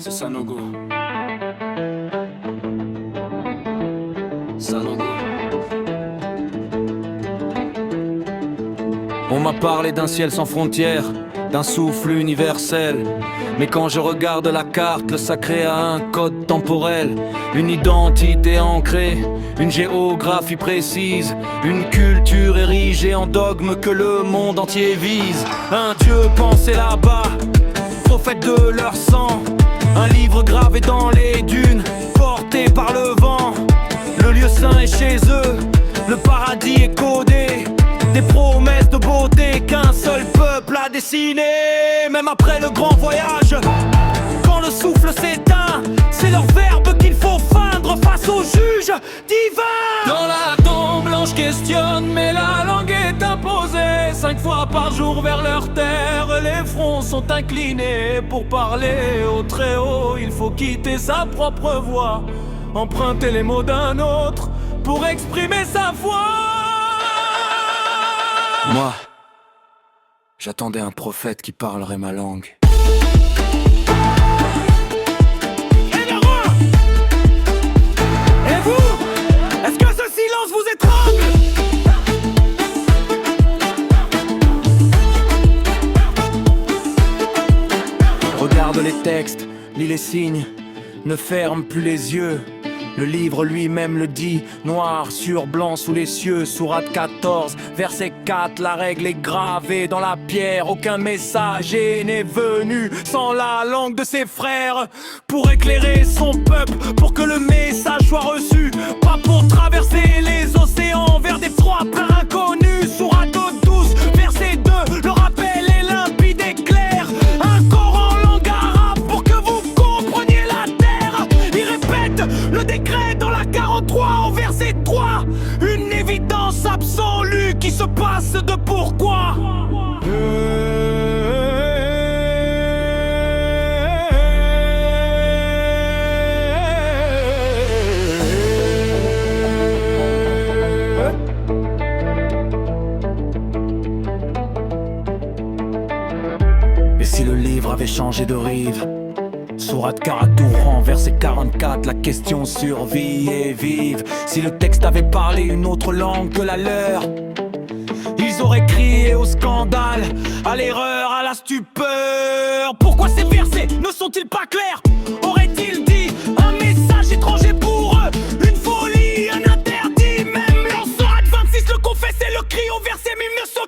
c'est Sanogo. Sanogo. On m'a parlé d'un ciel sans frontières, d'un souffle universel. Mais quand je regarde la carte, le sacré a un code temporel, une identité ancrée, une géographie précise, une culture érigée en dogme que le monde entier vise. Un dieu pensé là-bas, prophète de leur sang, un livre gravé dans les dunes, porté par le vent. Le lieu saint est chez eux, le paradis est codé, des promesses de beauté qu'un seul peuple a dessiné. Même après le grand voyage, quand le souffle s'éteint, c'est leur verbe qu'il faut feindre face au juge divin. Dans la tombe, l'ange questionne, mais la langue est imposée. 5 fois par jour vers leur terre, les fronts sont inclinés. Pour parler au très haut, il faut quitter sa propre voix, emprunter les mots d'un autre pour exprimer sa foi. Moi, j'attendais un prophète qui parlerait ma langue. Et le roi! Et vous? Est-ce que ce silence vous étrangle? Regarde les textes, lis les signes, ne ferme plus les yeux. Le livre lui-même le dit, noir sur blanc sous les cieux. Sourate 14, verset 4, la règle est gravée dans la pierre. Aucun messager n'est venu sans la langue de ses frères, pour éclairer son peuple, pour que le message soit reçu. Pas pour traverser les océans vers des proies pleins inconnus. Sourate 12, verset 2, le rappel est limpide et clair. Un Coran langue arabe pour que vous compreniez la terre. Il répète le décret dans la 43 au verset 3, une évidence absolue qui se passe de pourquoi. Et si le livre avait changé de rive? Sourate Karatouran, verset 44, la question survit et vive. Si le texte avait parlé une autre langue que la leur, ils auraient crié au scandale, à l'erreur, à la stupeur. Pourquoi ces versets ne sont-ils pas clairs? Aurait-il dit un message étranger pour eux, une folie, un interdit? Même leur Sourate 26 le confessait, le cri au verset 1900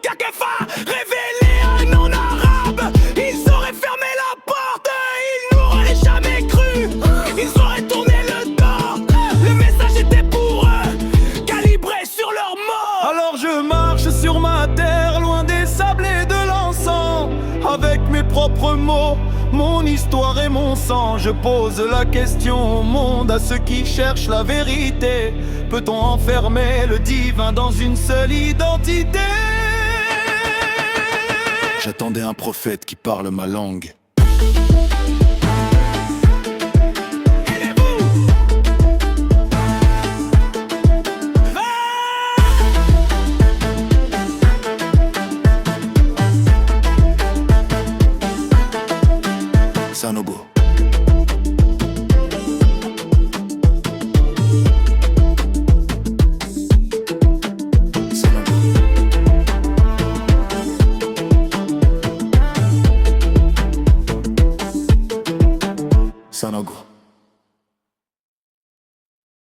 révélé un en arabe. Ils auraient fermé la porte, ils n'auraient jamais cru, ils auraient tourné le dos. Le message était pour eux, calibré sur leur mort. Alors je marche sur ma terre, loin des sables et de l'encens, avec mes propres mots, mon histoire et mon sang. Je pose la question au monde, à ceux qui cherchent la vérité. Peut-on enfermer le divin dans une seule identité? J'attendais un prophète qui parle ma langue. Sanogo. Sanogo.